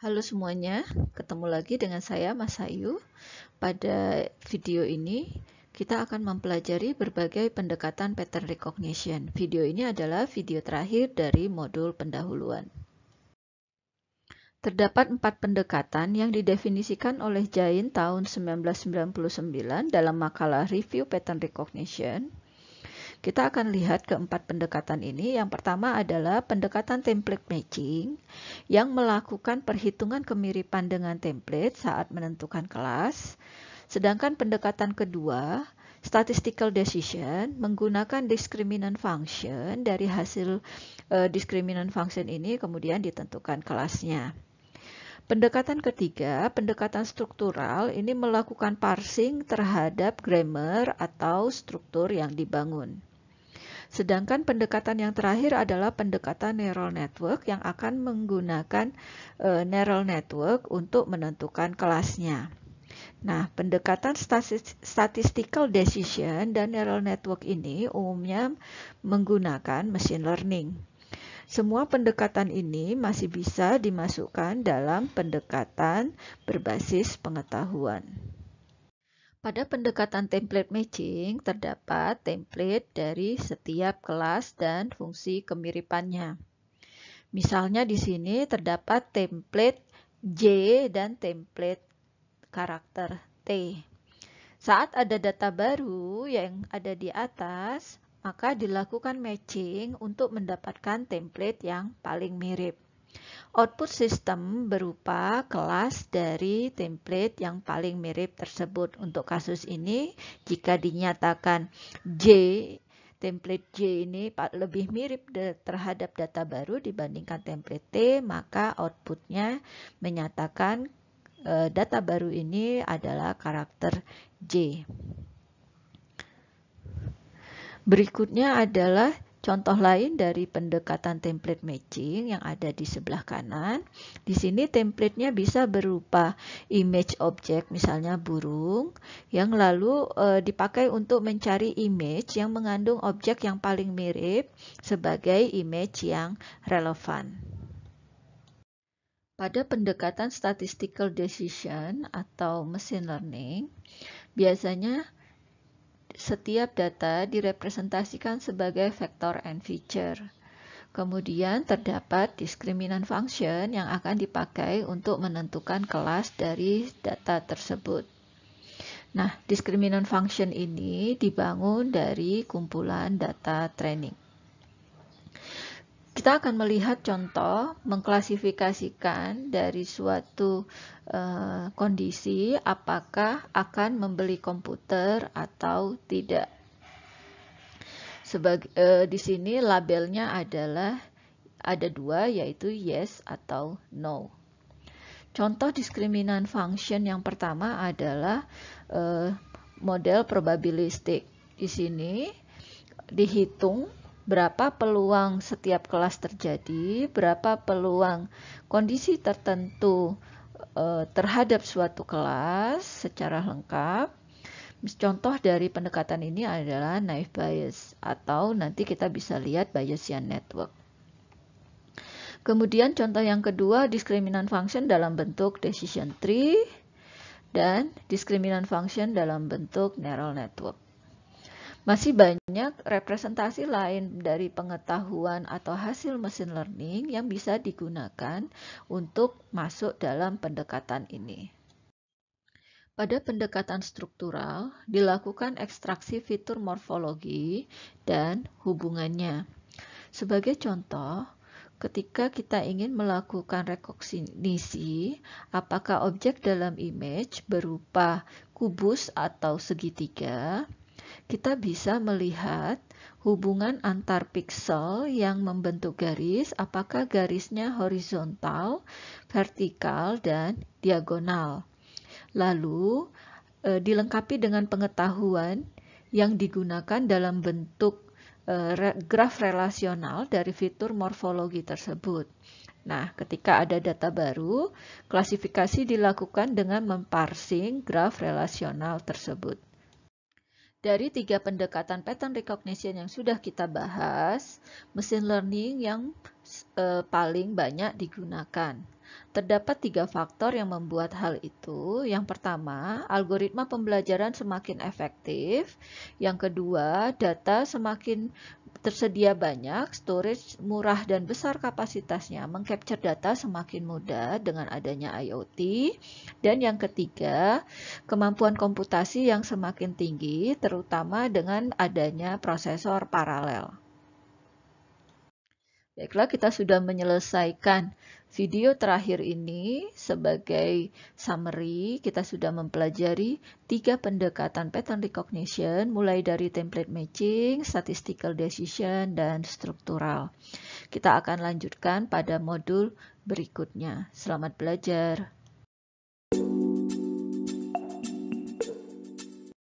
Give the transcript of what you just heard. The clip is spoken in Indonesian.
Halo semuanya, ketemu lagi dengan saya Mas Ayu. Pada video ini, kita akan mempelajari berbagai pendekatan pattern recognition. Video ini adalah video terakhir dari modul pendahuluan. Terdapat 4 pendekatan yang didefinisikan oleh Jain tahun 1999 dalam makalah Review Pattern Recognition. Kita akan lihat keempat pendekatan ini. Yang pertama adalah pendekatan template matching yang melakukan perhitungan kemiripan dengan template saat menentukan kelas. Sedangkan pendekatan kedua, statistical decision, menggunakan discriminant function. Dari hasil discriminant function ini kemudian ditentukan kelasnya. Pendekatan ketiga, pendekatan struktural, ini melakukan parsing terhadap grammar atau struktur yang dibangun. Sedangkan pendekatan yang terakhir adalah pendekatan neural network yang akan menggunakan neural network untuk menentukan kelasnya. Nah, pendekatan statistical decision dan neural network ini umumnya menggunakan machine learning. Semua pendekatan ini masih bisa dimasukkan dalam pendekatan berbasis pengetahuan. Pada pendekatan template matching, terdapat template dari setiap kelas dan fungsi kemiripannya. Misalnya di sini terdapat template J dan template karakter T. Saat ada data baru yang ada di atas, maka dilakukan matching untuk mendapatkan template yang paling mirip. Output system berupa kelas dari template yang paling mirip tersebut. Untuk kasus ini, jika dinyatakan template J ini lebih mirip terhadap data baru dibandingkan template T, maka outputnya menyatakan data baru ini adalah karakter J. Berikutnya adalah contoh lain dari pendekatan template matching yang ada di sebelah kanan. Di sini templatenya bisa berupa image object, misalnya burung, yang lalu dipakai untuk mencari image yang mengandung objek yang paling mirip sebagai image yang relevan. Pada pendekatan statistical decision atau machine learning, biasanya setiap data direpresentasikan sebagai vektor and feature. Kemudian terdapat discriminant function yang akan dipakai untuk menentukan kelas dari data tersebut. Nah, discriminant function ini dibangun dari kumpulan data training. Kita akan melihat contoh mengklasifikasikan dari suatu kondisi apakah akan membeli komputer atau tidak. Di sini labelnya adalah ada dua, yaitu yes atau no. Contoh discriminant function yang pertama adalah model probabilistik. Di sini dihitung berapa peluang setiap kelas terjadi, berapa peluang kondisi tertentu terhadap suatu kelas secara lengkap. Contoh dari pendekatan ini adalah naive Bayes, atau nanti kita bisa lihat Bayesian network. Kemudian contoh yang kedua, discriminant function dalam bentuk decision tree dan discriminant function dalam bentuk neural network. Masih banyak representasi lain dari pengetahuan atau hasil machine learning yang bisa digunakan untuk masuk dalam pendekatan ini. Pada pendekatan struktural, dilakukan ekstraksi fitur morfologi dan hubungannya. Sebagai contoh, ketika kita ingin melakukan rekognisi apakah objek dalam image berupa kubus atau segitiga, kita bisa melihat hubungan antar piksel yang membentuk garis, apakah garisnya horizontal, vertikal, dan diagonal. Lalu dilengkapi dengan pengetahuan yang digunakan dalam bentuk graf relasional dari fitur morfologi tersebut. Nah, ketika ada data baru, klasifikasi dilakukan dengan memparsing graf relasional tersebut. Dari 3 pendekatan pattern recognition yang sudah kita bahas, machine learning yang paling banyak digunakan. Terdapat 3 faktor yang membuat hal itu. Yang pertama, algoritma pembelajaran semakin efektif. Yang kedua, data semakin tersedia banyak, storage murah dan besar kapasitasnya, mengcapture data semakin mudah dengan adanya IoT. Dan yang ketiga, kemampuan komputasi yang semakin tinggi, terutama dengan adanya prosesor paralel. Baiklah, kita sudah menyelesaikan video terakhir ini. Sebagai summary, kita sudah mempelajari 3 pendekatan pattern recognition, mulai dari template matching, statistical decision, dan struktural. Kita akan lanjutkan pada modul berikutnya. Selamat belajar.